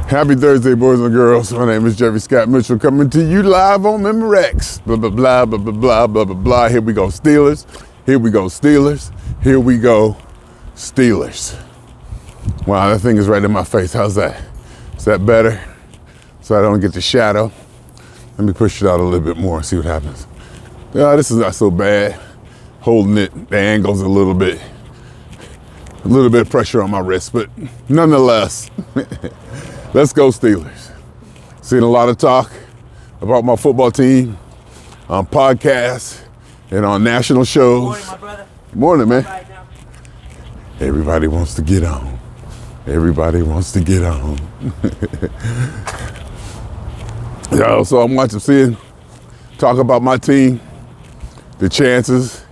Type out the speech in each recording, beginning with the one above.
Happy Thursday, boys and girls. My name is Jeffery Scott Mitchell, coming to you live on Memorex. Blah, blah, blah, blah, blah, blah, blah, blah, blah. Here we go, Steelers. Here we go, Steelers. Here we go, Steelers. Wow, that thing is right in my face. How's that? Is that better? So I don't get the shadow. Let me push it out a little bit more and see what happens. Yeah, this is not so bad. Holding it, the angle's a little bit of pressure on my wrist, but nonetheless, let's go Steelers. Seen a lot of talk about my football team on podcasts and on national shows. Good morning, my brother. Good morning, man. Right now. Everybody wants to get on. Everybody wants to get on. So I'm seeing talk about my team, the chances.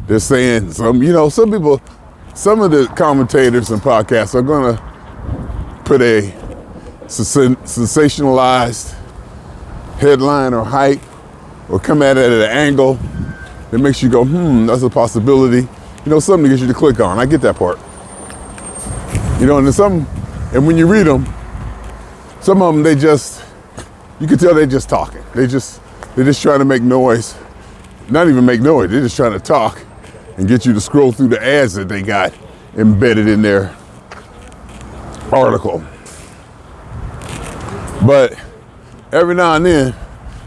They're saying some people, some of the commentators and podcasts are gonna put a sensationalized headline or hype or come at it at an angle that makes you go, that's a possibility. Something to get you to click on. I get that part. And when you read them, some of them, you can tell they're just talking. They're just trying to make noise. Not even make noise, they're just trying to talk and get you to scroll through the ads that they got embedded in their article. But every now and then,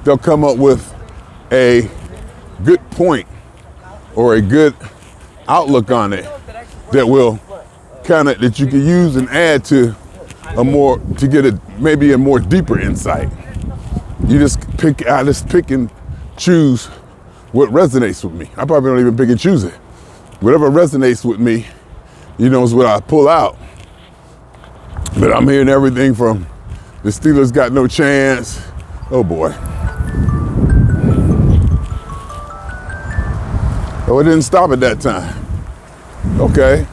they'll come up with a good point or a good outlook on it that you can use and add to maybe a more deeper insight. I just pick and choose what resonates with me. I probably don't even pick and choose it. Whatever resonates with me, is what I pull out. But I'm hearing everything from the Steelers got no chance. Oh boy. Oh, it didn't stop at that time. Okay.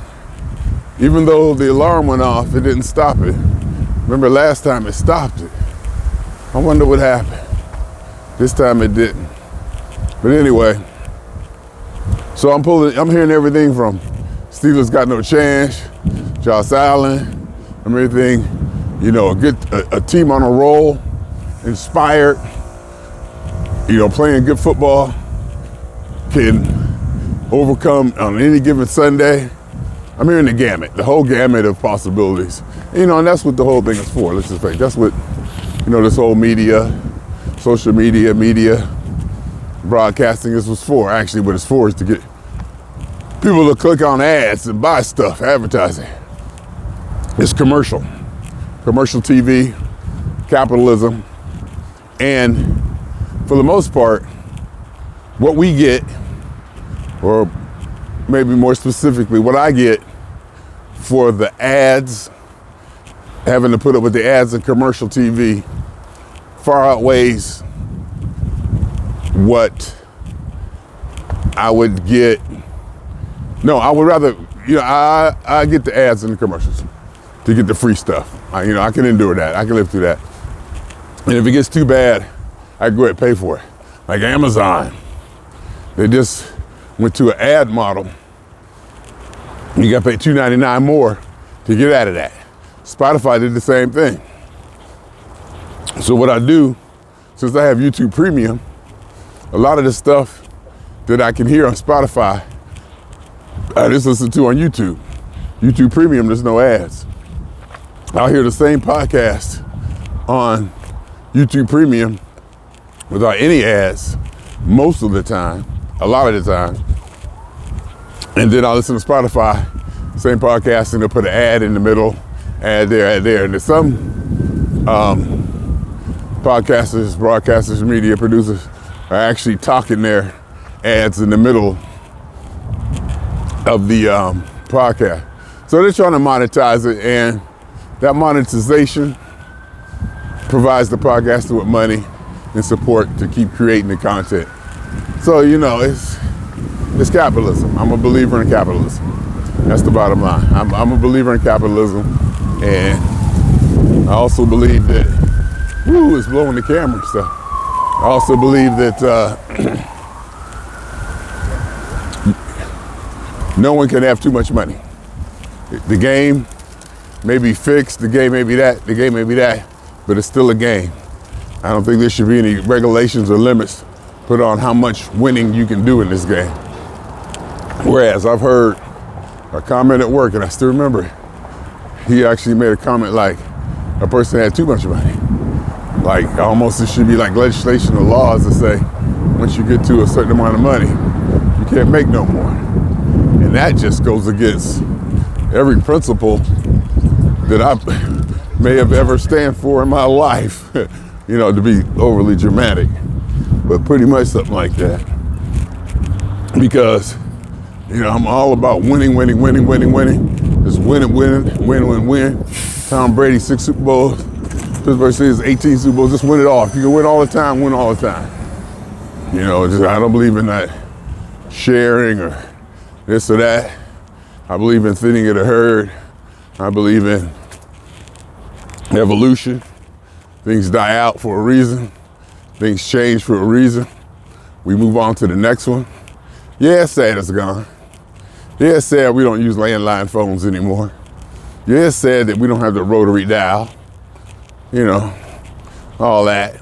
Even though the alarm went off, it didn't stop it. Remember last time it stopped it. I wonder what happened. This time it didn't. But anyway, so I'm hearing everything from Steelers got no chance, Josh Allen, everything, a team on a roll, inspired, playing good football, can overcome on any given Sunday. I'm hearing the whole gamut of possibilities. And that's what the whole thing is for. Let's just say that's what, this whole media, social media, broadcasting was for. Actually, what it's for is to get people to click on ads and buy stuff, advertising. It's commercial TV, capitalism, and for the most part, what we get, or maybe more specifically, what I get for the ads, having to put up with the ads in commercial TV, far outweighs what I would get. No, I would rather, I get the ads in the commercials to get the free stuff. I can endure that. I can live through that. And if it gets too bad, I can go ahead and pay for it. Like Amazon, they just went to an ad model. You got to pay $2.99 more to get out of that. Spotify did the same thing. So what I do, since I have YouTube Premium, a lot of the stuff that I can hear on Spotify, I just listen to on YouTube. YouTube Premium, there's no ads. I'll hear the same podcast on YouTube Premium without any ads most of the time, a lot of the time. And then I'll listen to Spotify, same podcast, and they'll put an ad in the middle, ad there. And there's some podcasters, broadcasters, media producers are actually talking their ads in the middle of the podcast. So they're trying to monetize it, and that monetization provides the podcaster with money and support to keep creating the content. So, it's capitalism. I'm a believer in capitalism. That's the bottom line. I'm a believer in capitalism, and I also believe that, it's blowing the camera and stuff. I also believe that no one can have too much money. The game may be fixed, the game may be that, the game may be that, but it's still a game. I don't think there should be any regulations or limits put on how much winning you can do in this game. Whereas I've heard a comment at work, and I still remember it. He actually made a comment like a person had too much money. Like almost it should be like legislation or laws that say once you get to a certain amount of money, you can't make no more. And that just goes against every principle that I may have ever stand for in my life, you know, to be overly dramatic, but pretty much something like that. Because, you know, I'm all about winning. Just win. Tom Brady, 6 Super Bowls. Pittsburgh Steelers, 18 Super Bowls. Just win it all. If you can win all the time, win all the time. You know, I don't believe in that sharing or this or that. I believe in thinning of the herd. I believe in evolution. Things die out for a reason. Things change for a reason. We move on to the next one. Yeah, it's sad it's gone. Yeah, it's sad we don't use landline phones anymore. Yeah, it's sad that we don't have the rotary dial. You know, all that.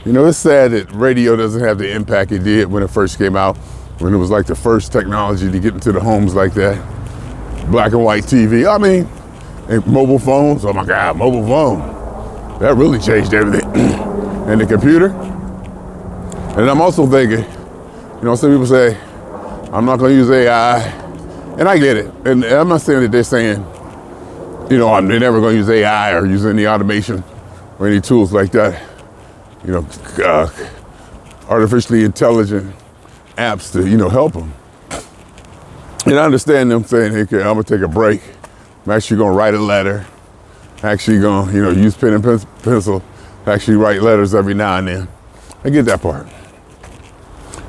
You know, it's sad that radio doesn't have the impact it did when it first came out, when it was like the first technology to get into the homes like that. Black and white TV, I mean, and mobile phones, oh my God, mobile phone. That really changed everything. And the computer. And I'm also thinking, you know, some people say, I'm not gonna use AI. And I get it. And I'm not saying that they're saying, you know, they're never gonna use AI or use any automation or any tools like that. You know, artificially intelligent apps to, you know, help them. And I understand them saying, hey, I'm gonna take a break. I'm actually gonna write a letter. Actually gonna, you know, use pen and pencil, actually write letters every now and then. I get that part.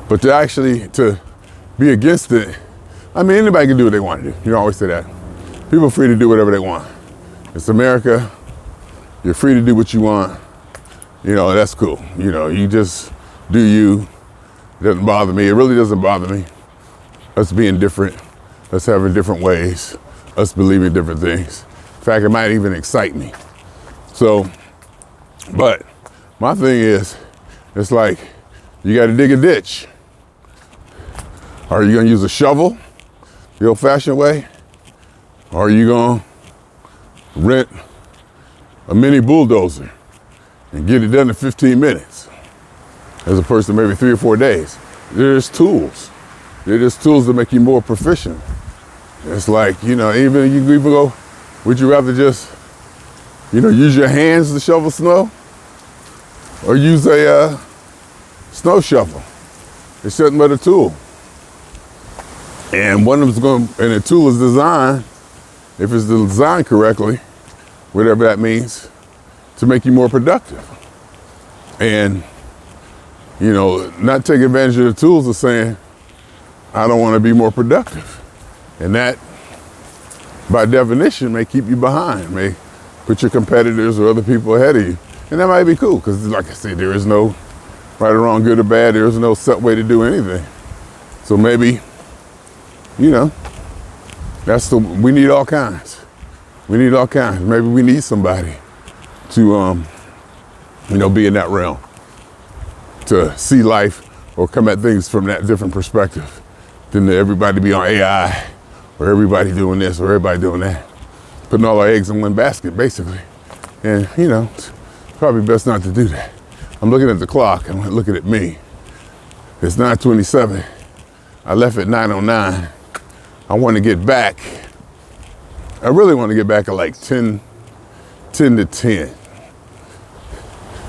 But to be against it, I mean, anybody can do what they want to do. You always say that. People are free to do whatever they want. It's America. You're free to do what you want. You know, that's cool. You know, you just do you. It doesn't bother me. It really doesn't bother me. Us being different, us having different ways, us believing different things. In fact, it might even excite me. So, but my thing is, it's like, you got to dig a ditch. Are you going to use a shovel the old-fashioned way? Or are you going to rent a mini bulldozer and get it done in 15 minutes as opposed to maybe 3 or 4 days? There's tools. They're just tools that make you more proficient. It's like, you know, even you go, would you rather just, you know, use your hands to shovel snow or use a snow shovel? It's nothing but a tool. And one of them's going, and a tool is designed, if it's designed correctly, whatever that means, to make you more productive. And, you know, not take advantage of the tools of saying, I don't want to be more productive. And that, by definition, may keep you behind, may put your competitors or other people ahead of you. And that might be cool, because like I said, there is no right or wrong, good or bad. There is no set way to do anything. So maybe, you know, we need all kinds. We need all kinds. Maybe we need somebody to, you know, be in that realm, to see life or come at things from that different perspective than to everybody be on AI or everybody doing this or everybody doing that. Putting all our eggs in one basket, basically. And, you know, it's probably best not to do that. I'm looking at the clock. I'm looking at me. It's 9:27. I left at 9:09. I want to get back. I really want to get back at like 10 to 10.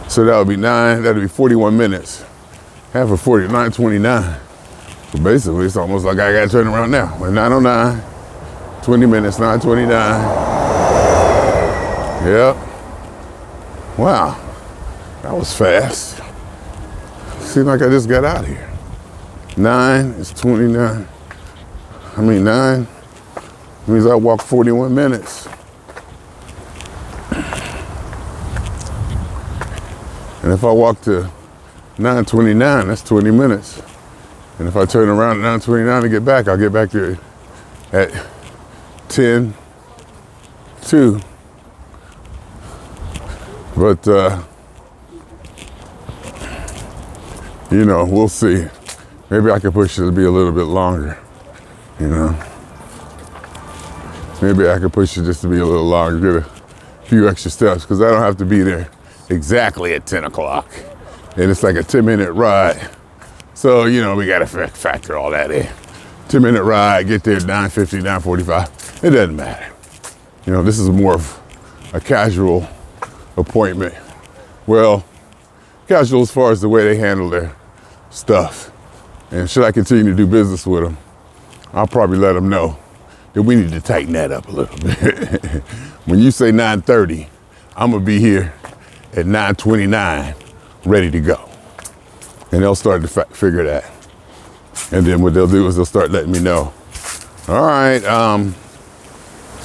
So that would be 41 minutes. Half of 40, 9:29. So basically, it's almost like I got to turn around now. We're 9:09, 20 minutes, 9:29. Yep. Wow, that was fast. Seems like I just got out of here. 9 is 29. I mean, 9 means I walked 41 minutes. And if I walk to 9:29, that's 20 minutes. And if I turn around at 9:29 to get back, I'll get back there at 10 too. But, you know, we'll see. Maybe I can push it to be a little bit longer, you know. Maybe I can push it just to be a little longer, get a few extra steps, because I don't have to be there exactly at 10 o'clock. And it's like a 10-minute ride. So, you know, we got to factor all that in. 10-minute ride, get there at 9:50, 9:45. It doesn't matter. You know, this is more of a casual appointment. Well, casual as far as the way they handle their stuff. And should I continue to do business with them, I'll probably let them know that we need to tighten that up a little bit. When you say 9:30, I'm gonna be here at 9:29, ready to go. And they'll start to figure that. And then what they'll do is they'll start letting me know, all right,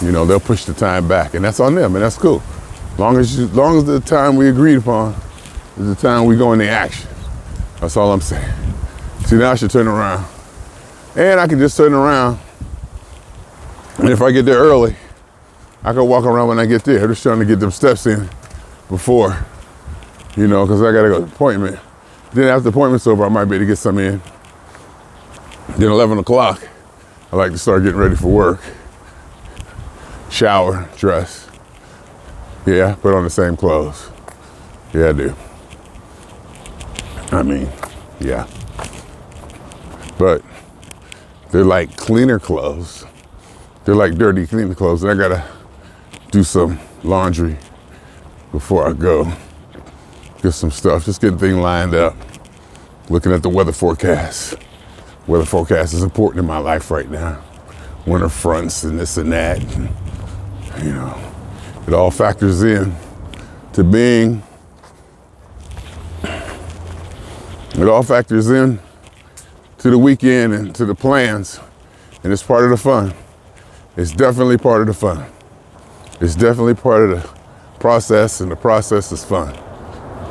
you know, they'll push the time back, and that's on them, and that's cool. As long as the time we agreed upon is the time we go into action. That's all I'm saying. See, now I should turn around. And I can just turn around. And if I get there early, I can walk around when I get there. I'm just trying to get them steps in before, you know, because I got to go to the appointment. Then after the appointment's over, I might be able to get some in. Then 11 o'clock, I like to start getting ready for work. Shower, dress. Yeah, put on the same clothes. Yeah, I do. I mean, yeah. But they're like cleaner clothes. They're like dirty, cleaner clothes. And I gotta do some laundry before I go. Get some stuff, just getting things lined up. Looking at the weather forecast. Weather forecast is important in my life right now. Winter fronts and this and that. And, you know, it all factors in to being, it all factors in to the weekend and to the plans. And it's part of the fun. It's definitely part of the fun. It's definitely part of the process, and the process is fun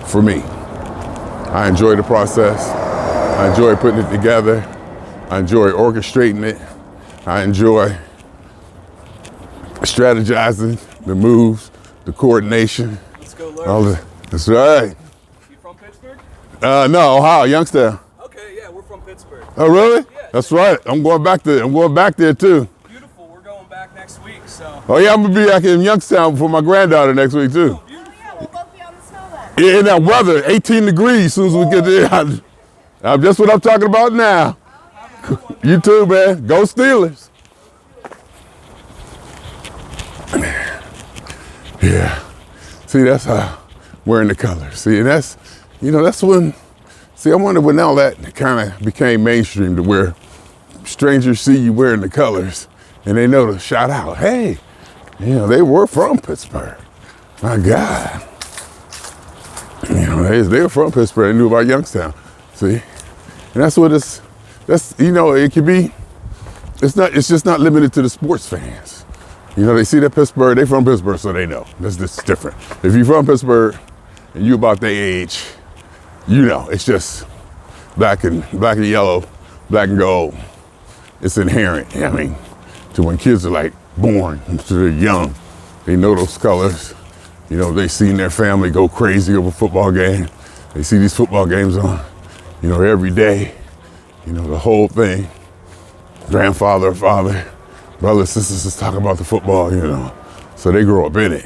for me. I enjoy the process. I enjoy putting it together. I enjoy orchestrating it. I enjoy strategizing the moves, the coordination. Let's go learn. That's right. You from Pittsburgh? No, Ohio, Youngstown. Okay, yeah, we're from Pittsburgh. Oh, really? Yeah. That's right. I'm going back there too. Beautiful. We're going back next week, so. Oh yeah, I'm gonna be back in Youngstown for my granddaughter next week too. Oh, beautiful. Yeah, we'll both be on the snow then. Yeah, in that weather, 18 degrees as soon as we get there. I'm just what I'm talking about now. You too, man. Go Steelers. Yeah. See, that's how wearing the colors. See, and that's, you know, that's when, see, I wonder when all that kind of became mainstream to where strangers see you wearing the colors and they know to shout out, hey, you know, they were from Pittsburgh. My God. You know, they were from Pittsburgh. They knew about Youngstown. See? And that's what that's, you know, it could be, it's just not limited to the sports fans. You know, they see that Pittsburgh, they from Pittsburgh, so they know. This is different. If you're from Pittsburgh and you about their age, you know, it's just black and yellow, black and gold. It's inherent. I mean, to when kids are like born, to they're young, they know those colors. You know, they seen their family go crazy over a football game. They see these football games on, you know, every day. You know, the whole thing. Grandfather, father, brothers, sisters just talk about the football, you know. So they grow up in it.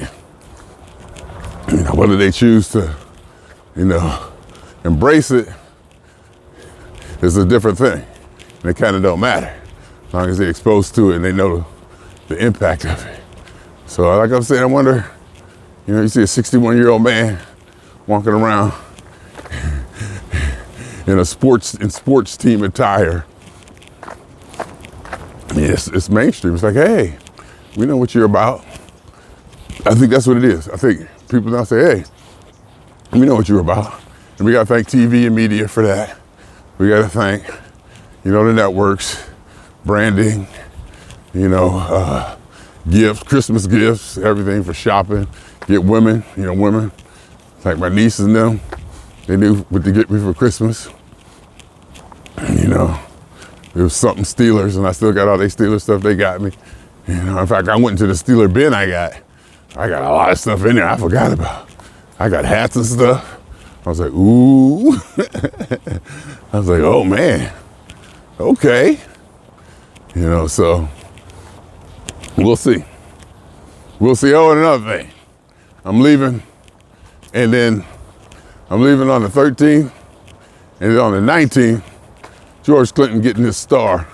You know, whether they choose to, you know, embrace it is a different thing. And it kind of don't matter. As long as they're exposed to it and they know the impact of it. So like I'm saying, I wonder, you know, you see a 61-year-old man walking around in sports team attire. Yes, it's mainstream. It's like, hey, we know what you're about. I think that's what it is. I think people now say, hey, we know what you're about. And we got to thank TV and media for that. We got to thank, you know, the networks, branding, you know, gifts, Christmas gifts, everything for shopping. Get women, you know, women, like my nieces and them, they knew what to get me for Christmas. You know, it was something Steelers, and I still got all their Steelers stuff they got me. You know, in fact, I went into the Steeler bin I got I got a lot of stuff in there I forgot about. I got hats and stuff. I was like, ooh. I was like, oh man, okay. You know, so we'll see. We'll see. Oh, and another thing, I'm leaving, and then I'm leaving on the 13th, and then on the 19th, George Clinton getting his star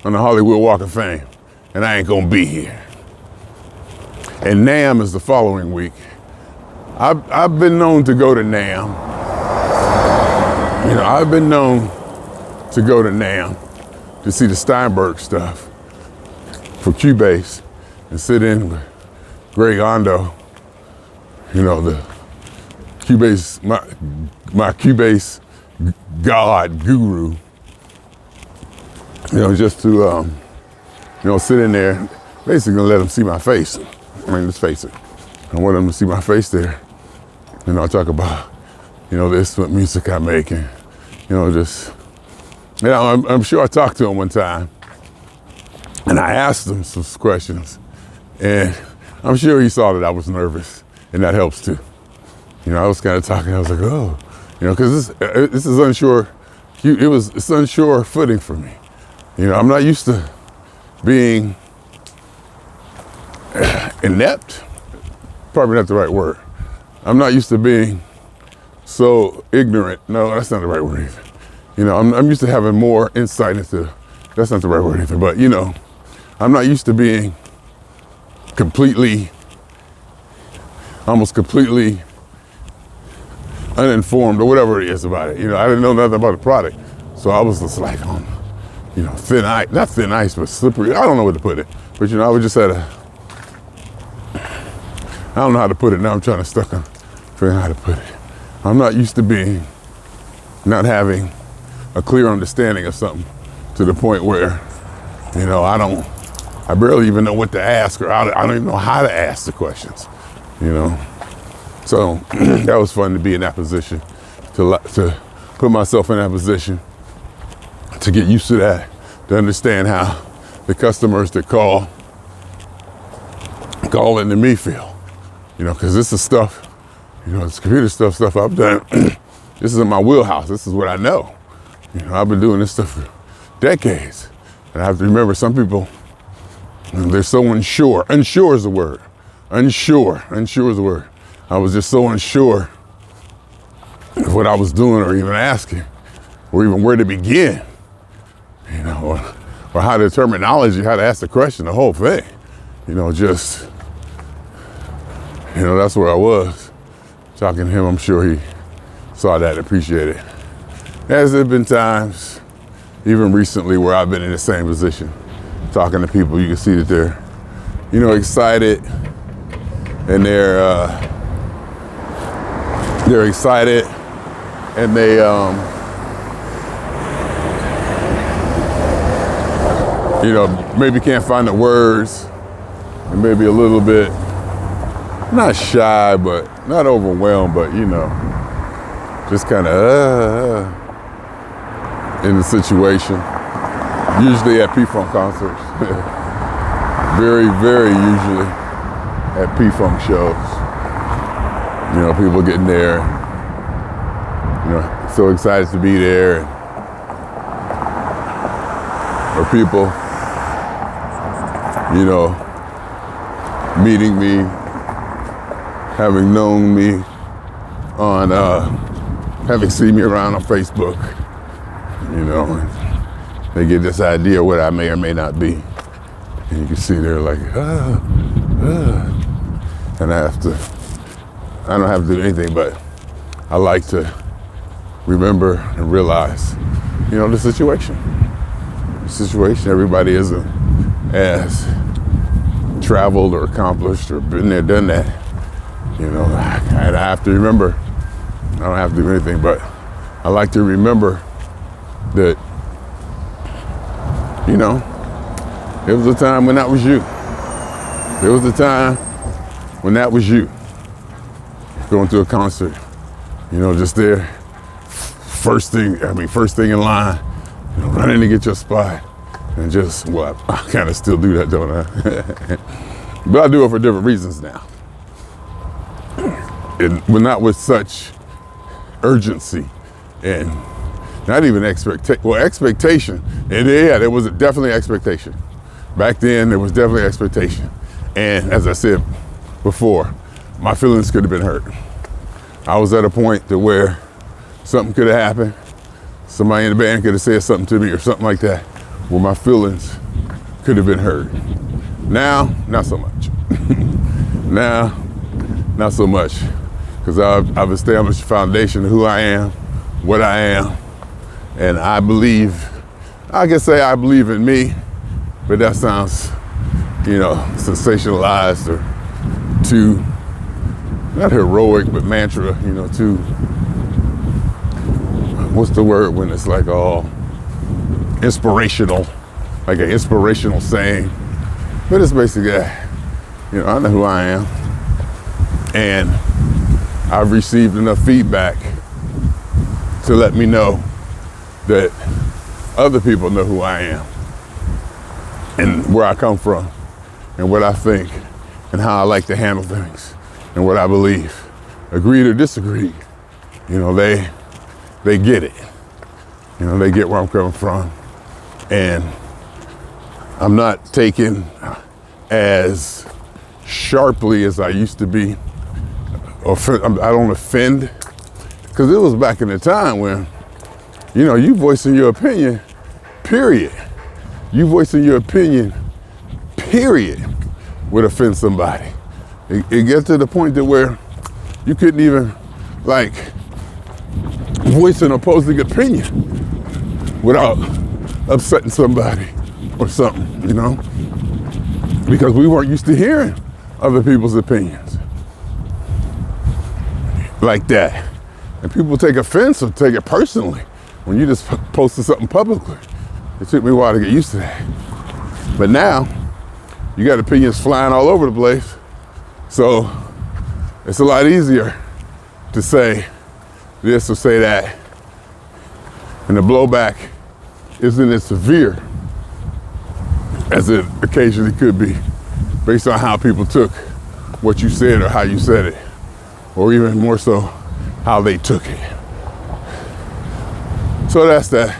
on the Hollywood Walk of Fame, and I ain't gonna be here. And NAMM is the following week. I've been known to go to NAMM. You know, I've been known to go to NAMM to see the Steinberg stuff for Cubase and sit in with Greg Ondo, you know, the Cubase, my Cubase god guru, you know, just to, you know, sit in there, basically let them see my face. I mean, let's face it. I want them to see my face there. You know, I talk about, you know, this, what music I make, and, you know, just, you know, I'm sure I talked to him one time, and I asked him some questions, and I'm sure he saw that I was nervous, and that helps too. You know, I was kind of talking, I was like, oh, you know, because this is unsure, it's unsure footing for me. You know, I'm not used to being inept, probably not the right word. I'm not used to being so ignorant. No, that's not the right word either. You know, I'm used to having more insight into, that's not the right word either, but you know, I'm not used to being almost completely uninformed or whatever it is about it. You know, I didn't know nothing about the product. So I was just like on, you know, thin ice, not thin ice, but slippery. I don't know where to put it. But you know, I was just I don't know how to put it. Now I'm trying to stuck on figuring out how to put it. I'm not used to not having a clear understanding of something to the point where, you know, I barely even know what to ask, or I don't even know how to ask the questions, you know. So that was fun to be in that position, to put myself in that position, to get used to that, to understand how the customers that call into me feel. You know, because this is stuff, you know, it's computer stuff I've done. This is in my wheelhouse. This is what I know. You know, I've been doing this stuff for decades. And I have to remember, some people, they're so unsure. Unsure is the word. Unsure is the word. I was just so unsure of what I was doing, or even asking, or even where to begin. You know, or how the terminology, how to ask the question, the whole thing. You know, just, you know, that's where I was. Talking to him, I'm sure he saw that and appreciated it. As there have been times, even recently, where I've been in the same position, talking to people, you can see that they're, you know, excited, and they're excited, and they, you know, maybe can't find the words, and maybe a little bit, not shy, but not overwhelmed, but, you know, just kind of in the situation. Usually at P-Funk concerts. Very, very usually at P-Funk shows. You know, people getting there, you know, so excited to be there. Or people, you know, meeting me, having known me on, having seen me around on Facebook, you know, and they get this idea of what I may or may not be. And you can see they're like, and I don't have to do anything, but I like to remember and realize, you know, the situation. Everybody isn't as traveled or accomplished or been there, done that. You know, I have to remember, I don't have to do anything, but I like to remember that, you know, there was a time when that was you. There was a time when that was you. Going to a concert, you know, just there, first thing in line, you know, running to get your spot, and just, well, I kind of still do that, don't I? But I do it for different reasons now. not with such urgency and not even expectation. And yeah, there was definitely expectation. Back then, there was definitely expectation. And as I said before, my feelings could have been hurt. I was at a point to where something could have happened. Somebody in the band could have said something to me or something like that, where my feelings could have been hurt. Now, not so much. Now, not so much. Because I've established a foundation of who I am, what I am, and I believe, I can say I believe in me, but that sounds, sensationalized or too, not heroic, but mantra, too, what's the word when it's like all inspirational, like an inspirational saying. But it's basically that, I know who I am, and I've received enough feedback to let me know that other people know who I am and where I come from and what I think and how I like to handle things and what I believe. Agreed or disagreed, they get it. They get where I'm coming from. And I'm not taken as sharply as I used to be. I don't offend, because it was back in the time when, you voicing your opinion, period. You voicing your opinion, period, would offend somebody. It gets to the point that where you couldn't even voice an opposing opinion without upsetting somebody or something, because we weren't used to hearing other people's opinions like that. And people take offense or take it personally when you just posted something publicly. It took me a while to get used to that. But now, you got opinions flying all over the place. So it's a lot easier to say this or say that. And the blowback isn't as severe as it occasionally could be, based on how people took what you said or how you said it, or even more so, how they took it. So that's that.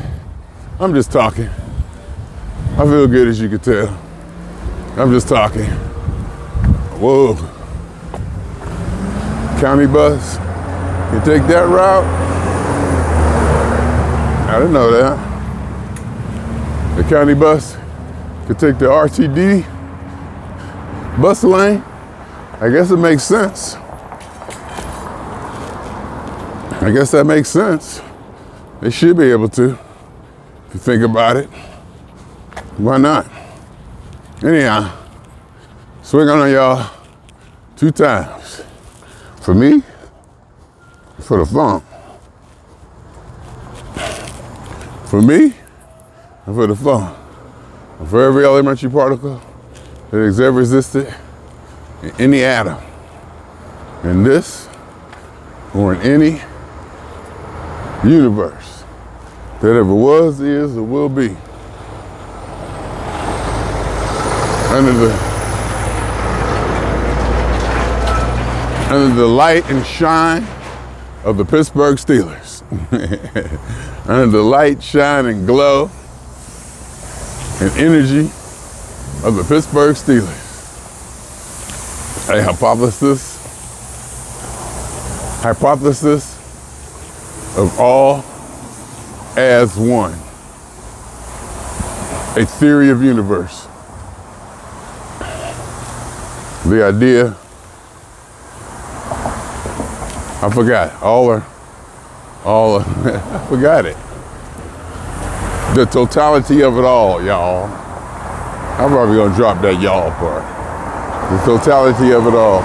I'm just talking. I feel good, as you can tell. I'm just talking. Whoa. County bus, you take that route? I didn't know that. The county bus could take the RTD bus lane. I guess it makes sense. I guess that makes sense. They should be able to, if you think about it. Why not? Anyhow, swing on y'all 2 times. For me, for the funk. For me, and for the funk. And for every elementary particle that has ever existed in any atom, in this or in any universe that ever was, is, or will be. Under the light and shine of the Pittsburgh Steelers. Under the light, shine, and glow and energy of the Pittsburgh Steelers. A hypothesis of all as one. A theory of universe. The idea, I forgot, I forgot it. The totality of it all, y'all. I'm probably gonna drop that y'all part. The totality of it all.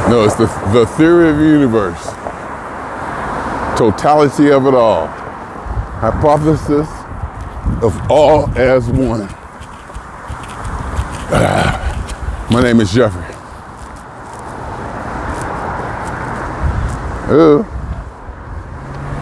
No, it's the theory of the universe. Totality of it all. Hypothesis of all as one. My name is Jeffery.